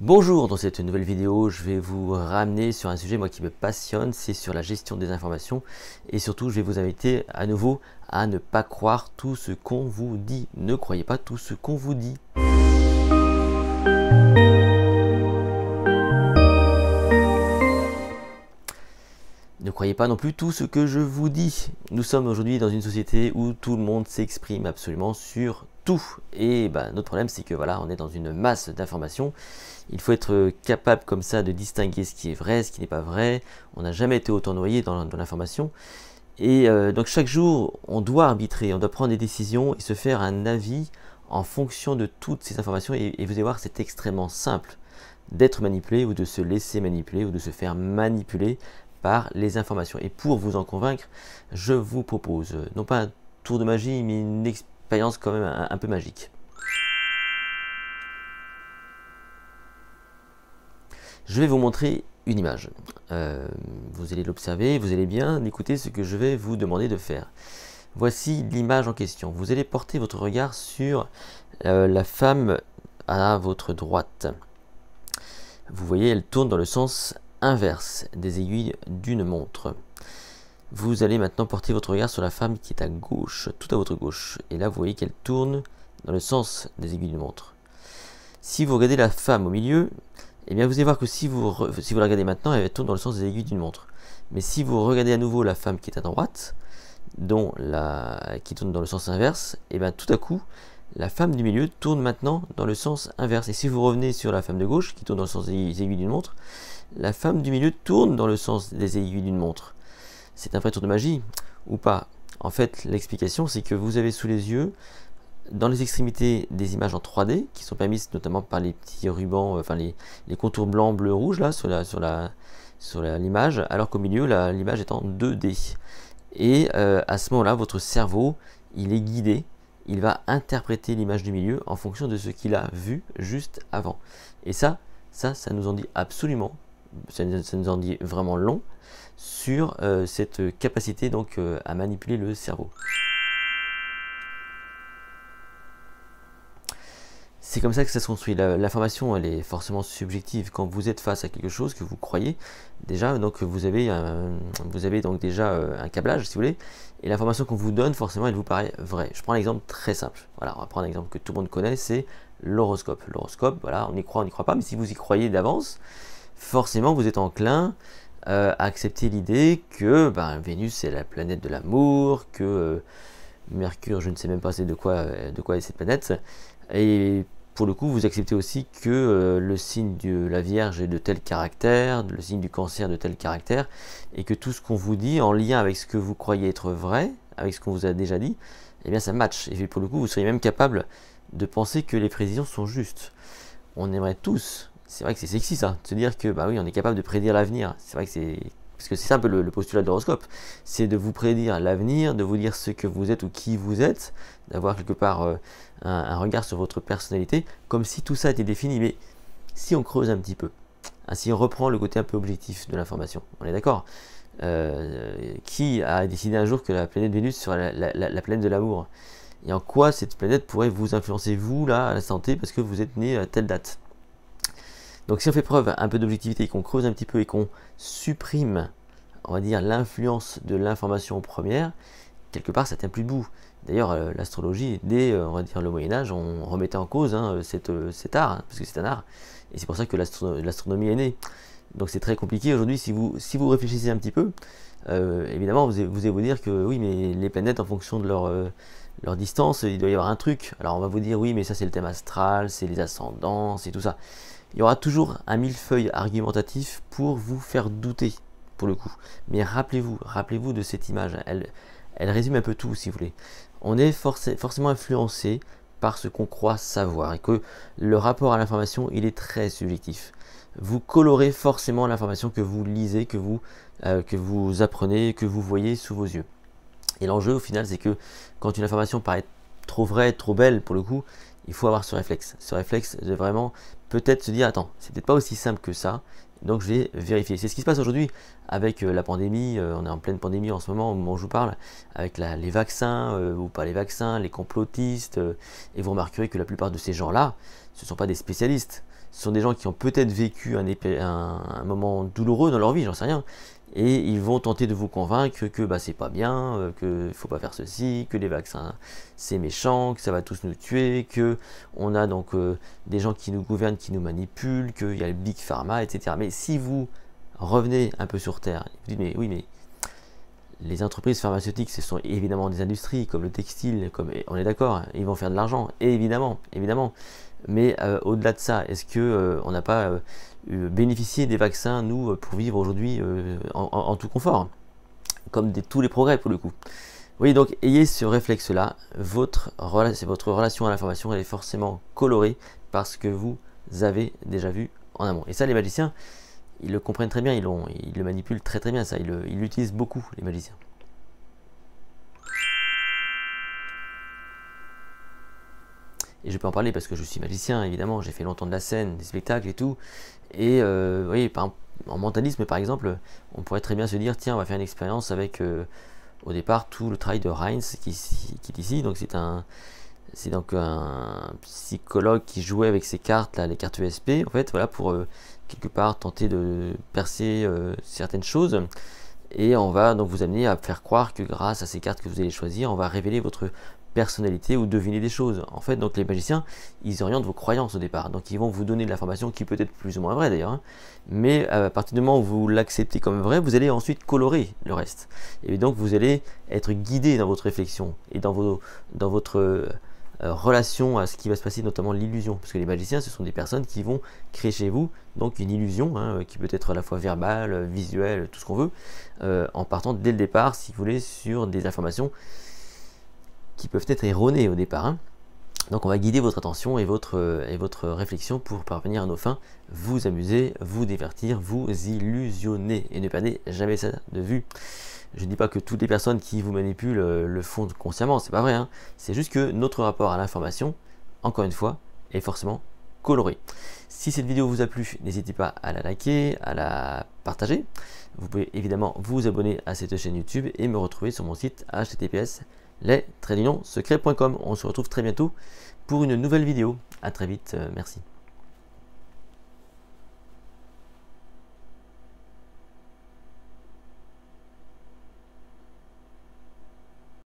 Bonjour, dans cette nouvelle vidéo, je vais vous ramener sur un sujet moi qui me passionne, c'est sur la gestion des informations et surtout je vais vous inviter à nouveau à ne pas croire tout ce qu'on vous dit. Ne croyez pas tout ce qu'on vous dit. Ne croyez pas non plus tout ce que je vous dis. Nous sommes aujourd'hui dans une société où tout le monde s'exprime absolument sur tout. Et notre problème, c'est que voilà, on est dans une masse d'informations. Il faut être capable comme ça de distinguer ce qui est vrai, ce qui n'est pas vrai. On n'a jamais été autant noyé dans l'information. Et donc chaque jour, on doit arbitrer, on doit prendre des décisions et se faire un avis en fonction de toutes ces informations. Et vous allez voir, c'est extrêmement simple d'être manipulé ou de se laisser manipuler ou de se faire manipuler par les informations. Et pour vous en convaincre, je vous propose, non pas un tour de magie, mais une expérience quand même un peu magique. Je vais vous montrer une image. Vous allez l'observer, vous allez bien écouter ce que je vais vous demander de faire. Voici l'image en question. Vous allez porter votre regard sur la femme à votre droite. Vous voyez, elle tourne dans le sens inverse des aiguilles d'une montre. Vous allez maintenant porter votre regard sur la femme qui est à gauche, tout à votre gauche. Et là, vous voyez qu'elle tourne dans le sens des aiguilles d'une montre. Si vous regardez la femme au milieu, eh bien vous allez voir que si vous la regardez maintenant, elle tourne dans le sens des aiguilles d'une montre. Mais si vous regardez à nouveau la femme qui est à droite, qui tourne dans le sens inverse, et bien tout à coup, la femme du milieu tourne maintenant dans le sens inverse. Et si vous revenez sur la femme de gauche, qui tourne dans le sens des aiguilles d'une montre, la femme du milieu tourne dans le sens des aiguilles d'une montre. C'est un vrai tour de magie ou pas? En fait, l'explication, c'est que vous avez sous les yeux, dans les extrémités, des images en 3D, qui sont permises notamment par les petits rubans, enfin les contours blanc, bleu, rouge, là, sur l'image, alors qu'au milieu, l'image est en 2D. Et à ce moment-là, votre cerveau, il est guidé, il va interpréter l'image du milieu en fonction de ce qu'il a vu juste avant. Et ça nous en dit absolument, ça nous en dit vraiment long sur cette capacité donc à manipuler le cerveau. C'est comme ça que ça se construit. L'information, elle est forcément subjective. Quand vous êtes face à quelque chose que vous croyez, déjà, donc vous avez donc déjà un câblage, si vous voulez, et l'information qu'on vous donne, forcément, elle vous paraît vraie. Je prends un exemple très simple. Voilà, on va prendre un exemple que tout le monde connaît, c'est l'horoscope. L'horoscope, voilà, on y croit, on n'y croit pas, mais si vous y croyez d'avance, forcément, vous êtes enclin à accepter l'idée que Vénus, c'est la planète de l'amour, que Mercure, je ne sais même pas c'est de quoi est cette planète, et pour le coup, vous acceptez aussi que le signe de la Vierge est de tel caractère, le signe du Cancer de tel caractère, et que tout ce qu'on vous dit en lien avec ce que vous croyez être vrai, avec ce qu'on vous a déjà dit, eh bien ça match. Et pour le coup, vous seriez même capable de penser que les prévisions sont justes. On aimerait tous, c'est vrai que c'est sexy ça, de se dire que oui, on est capable de prédire l'avenir. C'est vrai que parce que c'est ça un peu le postulat de l'horoscope, c'est de vous prédire l'avenir, de vous dire ce que vous êtes ou qui vous êtes, d'avoir quelque part un regard sur votre personnalité, comme si tout ça était défini. Mais si on creuse un petit peu, si on reprend le côté un peu objectif de l'information, on est d'accord, qui a décidé un jour que la planète Vénus serait la planète de l'amour? Et en quoi cette planète pourrait vous influencer, vous, là, à la santé, parce que vous êtes né à telle date? Donc si on fait preuve un peu d'objectivité, qu'on creuse un petit peu et qu'on supprime, on va dire, l'influence de l'information première, quelque part ça tient plus debout. D'ailleurs l'astrologie, dès on va dire le Moyen-Âge, on remettait en cause cet art, parce que c'est un art, et c'est pour ça que l'astronomie est née. Donc c'est très compliqué aujourd'hui. Si vous réfléchissez un petit peu, évidemment vous allez vous dire que oui, mais les planètes, en fonction de leur distance, il doit y avoir un truc. Alors on va vous dire oui, mais ça c'est le thème astral, c'est les ascendants, c'est tout ça. Il y aura toujours un millefeuille argumentatif pour vous faire douter, pour le coup. Mais rappelez-vous de cette image. Elle résume un peu tout, si vous voulez. On est forcément influencé par ce qu'on croit savoir, et que le rapport à l'information, il est très subjectif. Vous colorez forcément l'information que vous lisez, que vous apprenez, que vous voyez sous vos yeux. Et l'enjeu, au final, c'est que quand une information paraît trop vraie, trop belle, pour le coup, il faut avoir ce réflexe de vraiment peut-être se dire, attends, c'est peut-être pas aussi simple que ça, donc je vais vérifier. C'est ce qui se passe aujourd'hui avec la pandémie. On est en pleine pandémie en ce moment, au moment où je vous parle, avec les vaccins ou pas les vaccins, les complotistes, et vous remarquerez que la plupart de ces gens-là, ce ne sont pas des spécialistes. Ce sont des gens qui ont peut-être vécu un moment douloureux dans leur vie, j'en sais rien. Et ils vont tenter de vous convaincre que bah, c'est pas bien, qu'il ne faut pas faire ceci, que les vaccins c'est méchant, que ça va tous nous tuer, que on a donc des gens qui nous gouvernent, qui nous manipulent, qu'il y a le Big Pharma, etc. Mais si vous revenez un peu sur Terre, vous dites mais oui mais les entreprises pharmaceutiques ce sont évidemment des industries comme le textile, comme on est d'accord, ils vont faire de l'argent, évidemment. Mais au-delà de ça, est-ce que on n'a pas bénéficié des vaccins, nous, pour vivre aujourd'hui en tout confort, comme tous les progrès pour le coup. Oui, donc ayez ce réflexe-là, votre relation à l'information, elle est forcément colorée parce que vous avez déjà vu en amont. Et ça, les magiciens, ils le comprennent très bien, ils le manipulent très bien, ça, ils l'utilisent beaucoup, les magiciens. Et je peux en parler parce que je suis magicien, évidemment, j'ai fait longtemps de la scène, des spectacles et tout. Et oui, en mentalisme, par exemple, on pourrait très bien se dire, tiens, on va faire une expérience avec, au départ, tout le travail de Heinz qui est ici. Donc c'est donc un psychologue qui jouait avec ces cartes, là, les cartes ESP, en fait, voilà, pour quelque part tenter de percer certaines choses. Et on va donc vous amener à faire croire que grâce à ces cartes que vous allez choisir, on va révéler votre personnalité ou deviner des choses. En fait, donc les magiciens, ils orientent vos croyances au départ. Donc ils vont vous donner de l'information qui peut être plus ou moins vraie d'ailleurs. Hein. Mais à partir du moment où vous l'acceptez comme vrai, vous allez ensuite colorer le reste. Et donc vous allez être guidé dans votre réflexion et dans votre relation à ce qui va se passer, notamment l'illusion. Parce que les magiciens, ce sont des personnes qui vont créer chez vous donc une illusion, hein, qui peut être à la fois verbale, visuelle, tout ce qu'on veut, en partant dès le départ, si vous voulez, sur des informations qui peuvent être erronées au départ. Hein. Donc on va guider votre attention et votre réflexion pour parvenir à nos fins, vous amuser, vous divertir, vous illusionner et ne perdez jamais ça de vue. Je ne dis pas que toutes les personnes qui vous manipulent le font consciemment, c'est pas vrai. Hein. C'est juste que notre rapport à l'information, encore une fois, est forcément coloré. Si cette vidéo vous a plu, n'hésitez pas à la liker, à la partager. Vous pouvez évidemment vous abonner à cette chaîne YouTube et me retrouver sur mon site https://les-secrets.com. On se retrouve très bientôt pour une nouvelle vidéo. A très vite, merci.